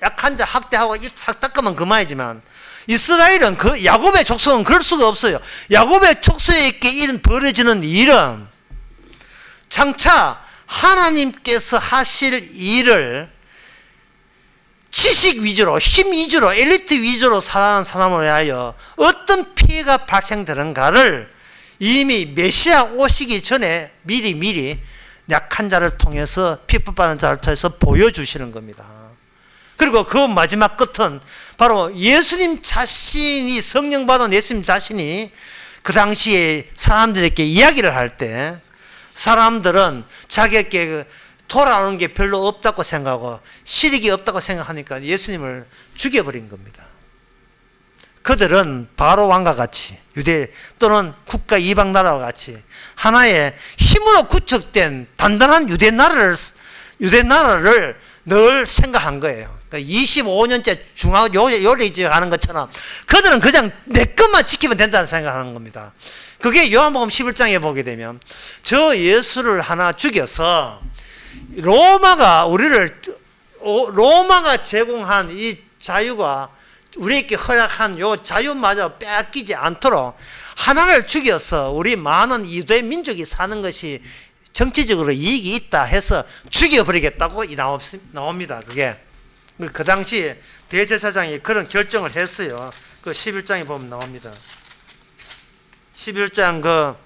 약한 자 학대하고 입 싹 닦으면 그만이지만, 이스라엘은 야곱의 족속은 그럴 수가 없어요. 야곱의 족속에게 벌어지는 일은 장차 하나님께서 하실 일을 지식 위주로, 힘 위주로, 엘리트 위주로 살아가는 사람을 위하여 어떤 피해가 발생되는가를 이미 메시아 오시기 전에 미리 약한 자를 통해서, 핍박받는 자를 통해서 보여주시는 겁니다. 그리고 그 마지막 끝은 바로 예수님 자신이, 성령 받은 예수님 자신이 그 당시에 사람들에게 이야기를 할 때, 사람들은 자기에게 돌아오는 게 별로 없다고 생각하고 실익이 없다고 생각하니까 예수님을 죽여버린 겁니다. 그들은 바로 왕과 같이 유대 또는 국가 이방 나라와 같이 하나의 힘으로 구축된 단단한 유대 나라를 늘 생각한 거예요. 그러니까 25년째 요리집 하는 것처럼 그들은 그냥 내 것만 지키면 된다는 생각하는 겁니다. 그게 요한복음 11장에 보게 되면 저 예수를 하나 죽여서 로마가 제공한 이 자유가 우리에게 허락한 요 자유마저 빼앗기지 않도록 하나를 죽여서 우리 많은 유대 민족이 사는 것이 정치적으로 이익이 있다 해서 죽여버리겠다고 나옵니다. 그게 그 당시 대제사장이 그런 결정을 했어요. 그 11장에 보면 나옵니다. 11장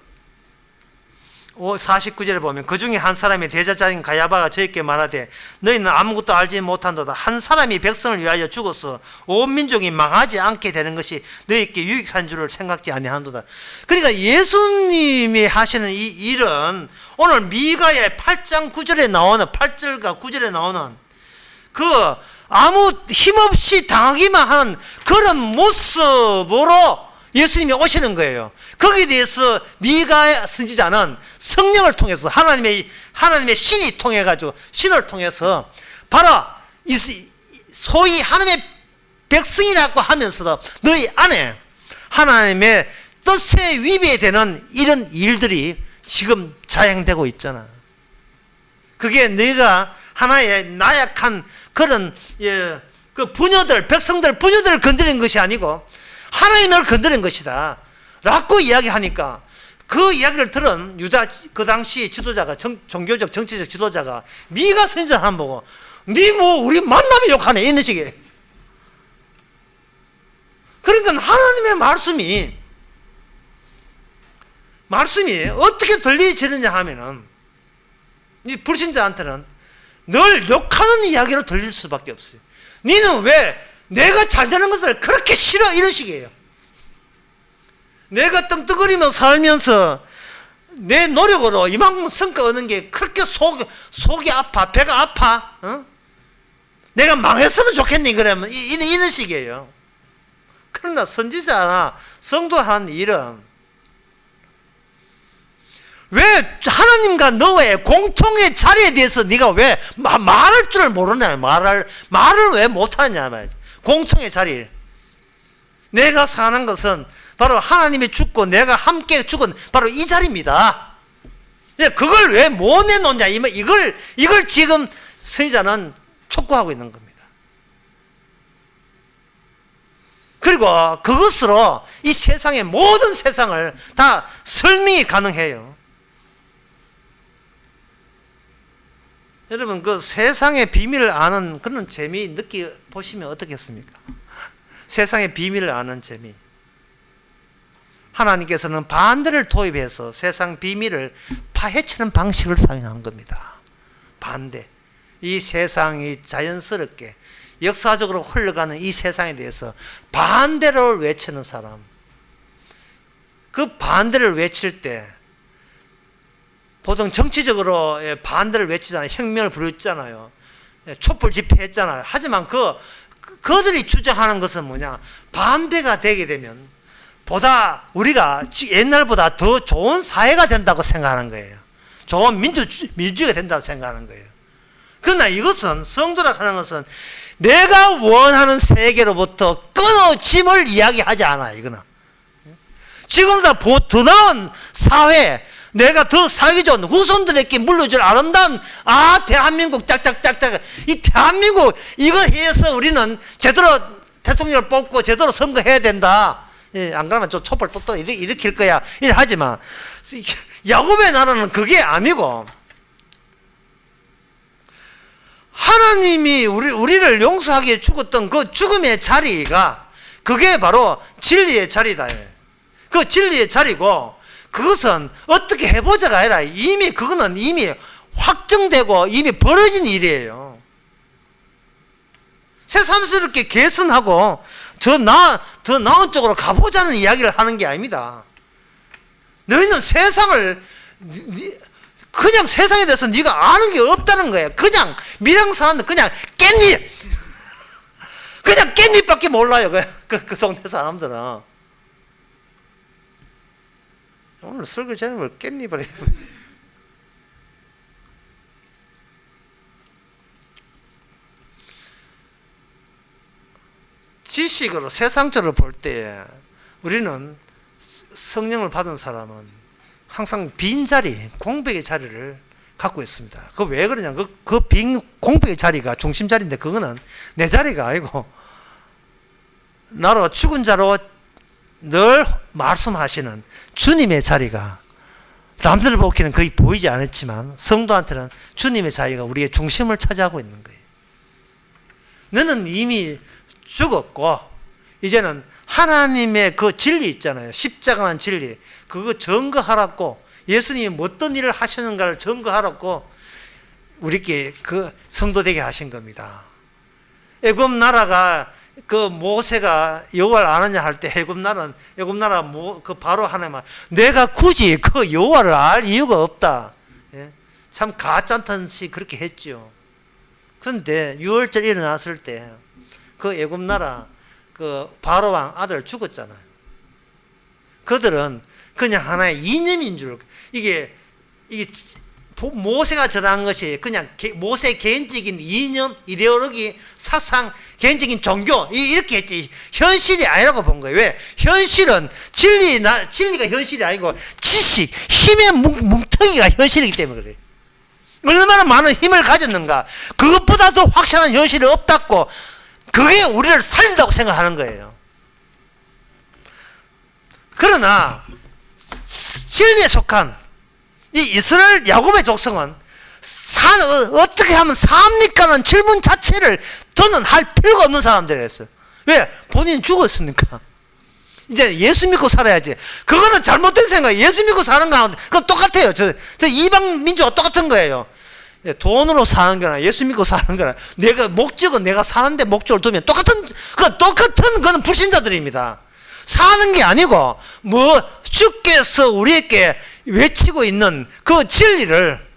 49절에 보면 그 중에 한 사람이 대제사장인 가야바가 저에게 말하되 너희는 아무것도 알지 못한도다. 한 사람이 백성을 위하여 죽어서 온 민족이 망하지 않게 되는 것이 너희에게 유익한 줄을 생각지 아니한도다. 그러니까 예수님이 하시는 이 일은 오늘 미가의 8장 9절에 나오는 8절과 9절에 나오는 그 아무 힘없이 당하기만 하는 그런 모습으로 예수님이 오시는 거예요. 거기에 대해서 미가 선지자는 성령을 통해서 하나님의 신이 통해 가지고 신을 통해서 바로 소위 하나님의 백성이라고 하면서도 너희 안에 하나님의 뜻에 위배되는 이런 일들이 지금 자행되고 있잖아. 그게 너희가 하나의 나약한 그런 그 백성들 부녀들을 건드리는 것이 아니고 하나님을 건드린 것이다 라고 이야기하니까 그 이야기를 들은 유다 그 당시 지도자가 종교적 정치적 지도자가 미가 선지자 한 보고 니 우리 만나면 욕하네 이런 식이에요. 그러니까 하나님의 말씀이 어떻게 들리지느냐 하면은 이 불신자한테는 늘 욕하는 이야기로 들릴 수밖에 없어요. 니는 왜 내가 잘 되는 것을 그렇게 싫어 이런 식이에요. 내가 떵떵거리며 살면서 내 노력으로 이만큼 성과 얻는 게 그렇게 속이 아파 배가 아파 내가 망했으면 좋겠니 그러면 이런 식이에요. 그러나 선지자나 성도한 일은 왜 하나님과 너의 공통의 자리에 대해서 네가 왜 말할 줄 모르냐 말을 왜 못하냐 말이지. 공통의 자리 내가 사는 것은 바로 하나님이 죽고 내가 함께 죽은 바로 이 자리입니다. 그걸 왜 못 내놓냐 이걸 지금 선지자는 촉구하고 있는 겁니다. 그리고 그것으로 이 세상의 모든 세상을 다 설명이 가능해요. 여러분 그 세상의 비밀을 아는 그런 재미 보시면 어떻겠습니까? 세상의 비밀을 아는 재미. 하나님께서는 반대를 도입해서 세상 비밀을 파헤치는 방식을 사용한 겁니다. 반대. 이 세상이 자연스럽게 역사적으로 흘러가는 이 세상에 대해서 반대를 외치는 사람. 그 반대를 외칠 때 보통 정치적으로 반대를 외치잖아요. 혁명을 부르잖아요. 촛불 집회했잖아요. 하지만 그들이 주장하는 것은 뭐냐? 반대가 되게 되면 우리가 옛날보다 더 좋은 사회가 된다고 생각하는 거예요. 좋은 민주주의가 된다고 생각하는 거예요. 그러나 이것은 성도라 하는 것은 내가 원하는 세계로부터 끊어짐을 이야기하지 않아요. 이거는 지금보다 더 나은 사회, 내가 더 살기 좋은 후손들에게 물려줄 아름다운 대한민국 짝짝짝짝 이 대한민국 이거 해서 우리는 제대로 대통령을 뽑고 제대로 선거해야 된다. 안 그러면 좀 촛불 또 일으킬 거야. 하지만 야곱의 나라는 그게 아니고 하나님이 우리를 용서하기 위해 죽었던 그 죽음의 자리가 그게 바로 진리의 자리다. 그 진리의 자리고 그것은 어떻게 해보자가 아니라 그거는 이미 확정되고 이미 벌어진 일이에요. 새삼스럽게 개선하고 더 나은 쪽으로 가보자는 이야기를 하는 게 아닙니다. 너희는 세상을 그냥 세상에 대해서 네가 아는 게 없다는 거야. 그냥 밀양 사람들 그냥 깻잎 그냥 깻잎밖에 몰라요. 그 동네 사람들은. 오늘 설교 제목을 깻잎을 해. 지식으로 세상적으로 볼 때 우리는 성령을 받은 사람은 항상 빈 자리, 공백의 자리를 갖고 있습니다. 그 왜 그러냐? 그 빈 공백의 자리가 중심 자리인데 그거는 내 자리가 아니고 나로 죽은 자로 늘 말씀하시는 주님의 자리가 남들을 보기에는 거의 보이지 않았지만 성도한테는 주님의 자리가 우리의 중심을 차지하고 있는 거예요. 너는 이미 죽었고 이제는 하나님의 그 진리 있잖아요. 십자가라는 진리. 그거 증거하라고 예수님이 어떤 일을 하시는가를 증거하라고 우리께 그 성도 되게 하신 겁니다. 애굽 나라가 그 모세가 여호와를 아느냐 할 때 애굽 나라 그 바로 하나님은 내가 굳이 그 여호와를 알 이유가 없다. 예? 참 가짠듯이 그렇게 했죠. 그런데 유월절 일어났을 때 그 애굽 나라 그 바로 왕 아들 죽었잖아요. 그들은 그냥 하나의 이념인 줄 이게 모세가 전한 것이 그냥 모세의 개인적인 이념, 이데올로기, 사상, 개인적인 종교 이렇게 했지 현실이 아니라고 본 거예요. 왜? 현실은 진리가 현실이 아니고 지식, 힘의 뭉텅이가 현실이기 때문에 그래요. 얼마나 많은 힘을 가졌는가. 그것보다 더 확실한 현실이 없다고 그게 우리를 살린다고 생각하는 거예요. 그러나 진리에 속한 이 이스라엘 야곱의 족성은 어떻게 하면 삽니까는 질문 자체를 더는 할 필요가 없는 사람들이었어요. 왜? 본인이 죽었으니까. 이제 예수 믿고 살아야지. 그거는 잘못된 생각이에요. 예수 믿고 사는 거랑 그건 똑같아요. 저 이방 민족과 똑같은 거예요. 돈으로 사는 거나 예수 믿고 사는 거나 목적은 내가 사는데 목적을 두면 똑같은 그건 불신자들입니다. 사는 게 아니고 주께서 우리에게 외치고 있는 그 진리를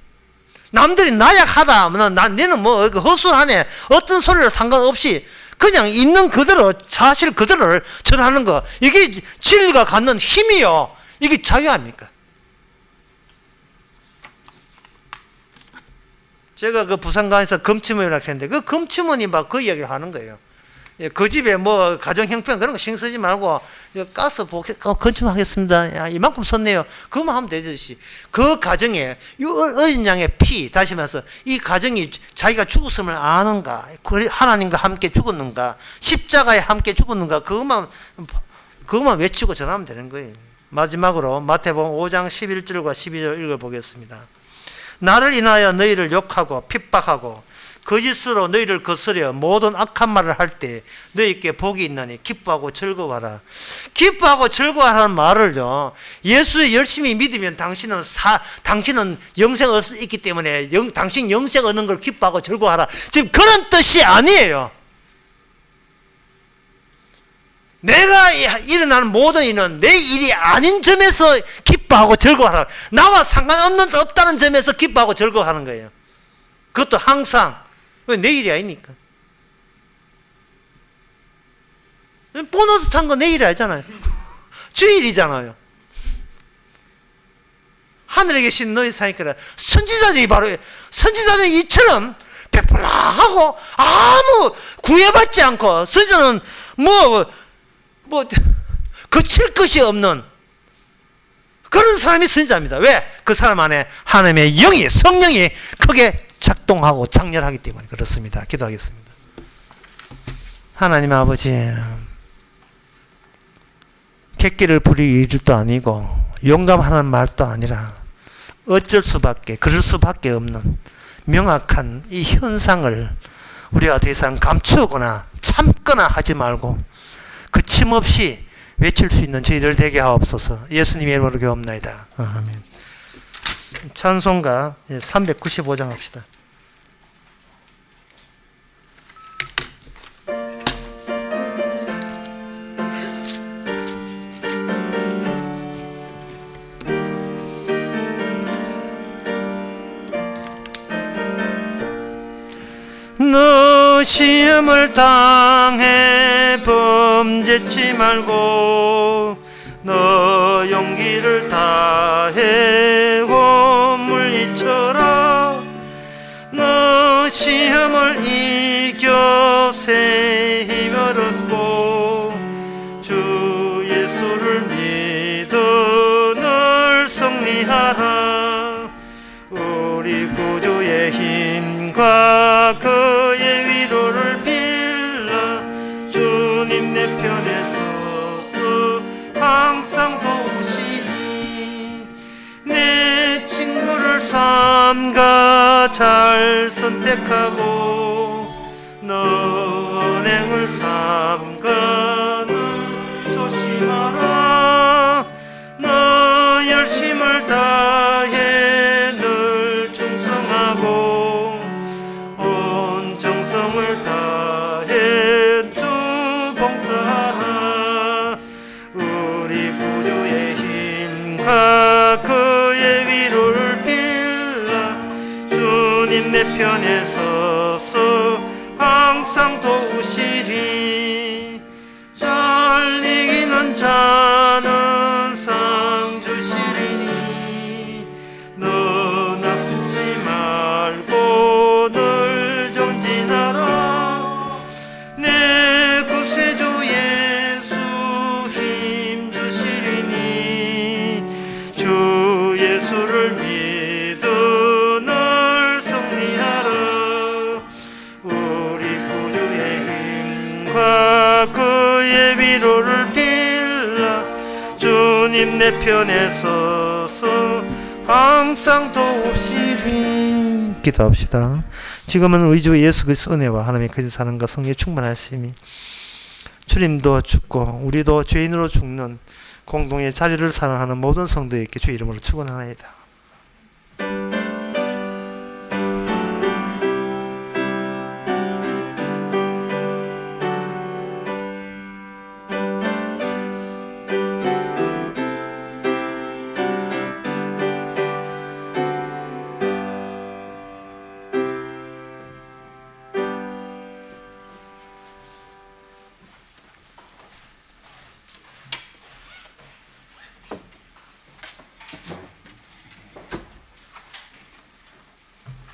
남들이 나약하다 하면 너는 허술하네 어떤 소리를 상관없이 그냥 있는 그대로 사실 그대로를 전하는 거 이게 진리가 갖는 힘이요. 이게 자유 아닙니까? 제가 그 부산가에서 금치문이라고 했는데 그 금치문이 막 그 이야기를 하는 거예요. 그 집에 가정 형편 그런 거 신경 쓰지 말고 가스 건축하겠습니다. 야, 이만큼 썼네요. 그만 하면 되듯이 그 가정에 어린 양의 피 다시 말해서 이 가정이 자기가 죽었음을 아는가, 하나님과 함께 죽었는가, 십자가에 함께 죽었는가 그것만 외치고 전하면 되는 거예요. 마지막으로 마태복음 5장 11절과 12절 읽어보겠습니다. 나를 인하여 너희를 욕하고 핍박하고 거짓으로 너희를 거스려 모든 악한 말을 할 때 너희께 복이 있나니 기뻐하고 즐거워하라. 기뻐하고 즐거워하라는 말을요, 예수 열심히 믿으면 당신은 영생 얻을 수 있기 때문에 당신 영생 얻는 걸 기뻐하고 즐거워하라. 지금 그런 뜻이 아니에요. 내가 일어나는 모든 일은 내 일이 아닌 점에서 기뻐하고 즐거워하라. 나와 없다는 점에서 기뻐하고 즐거워하는 거예요. 그것도 항상. 왜? 내 일이 아니니까. 보너스 탄 거 내 일이 아니잖아요. 주일이잖아요. 하늘에 계신 너희 사이니까 선지자들이 이처럼 베풀라하고 아무 구애받지 않고 선지자는 거칠 것이 없는 그런 사람이 선지자입니다. 왜? 그 사람 안에 하나님의 영이, 성령이 크게 작동하고 장렬하기 때문에 그렇습니다. 기도하겠습니다. 하나님 아버지, 객기를 부릴 일도 아니고 용감하는 말도 아니라 어쩔 수밖에, 그럴 수밖에 없는 명확한 이 현상을 우리가 더 이상 감추거나 참거나 하지 말고 거침없이 외칠 수 있는 저희들 되게 하옵소서. 예수님의 이름으로 기도합나이다. 아멘. 찬송가 395장 합시다. 시험을 당해 범죄치 말고 너 용기를 다해 물리쳐라. 너 시험을 이겨 새 힘을 얻고 주 예수를 믿어 늘 승리하라. 우리 구주의 힘과 그의 위로를 빌라. 주님 내 편에 서서 항상 도우시니 내 친구를 삼가 잘 선택하고 너 은행을 삼가 늘 조심하라. 너 열심을 다해 늘 충성하고 온 정성을 다해 주 봉사하라. 우리 구주의 힘과 그의 위로를 빌라. 주님 내 편에 서서 항상 도우시리. 잘 이기는 자는 상 주시리니 너 낙심치 말고 늘 전진하라. 내 구세주 예수 힘 주시리니 주 예수를 믿어 늘 승리하라. 우리 구주의 힘과 그의 위로를 빌라. 주님 내 편에 서서 항상 도우시리. 기도합시다. 지금은 우리 주 예수 그리스도의 은혜와 하나님의 거짓 사랑과 성령의 충만하심이 주님도 죽고 우리도 죄인으로 죽는 공동의 자리를 사랑하는 모든 성도에게 주 이름으로 축원하나이다.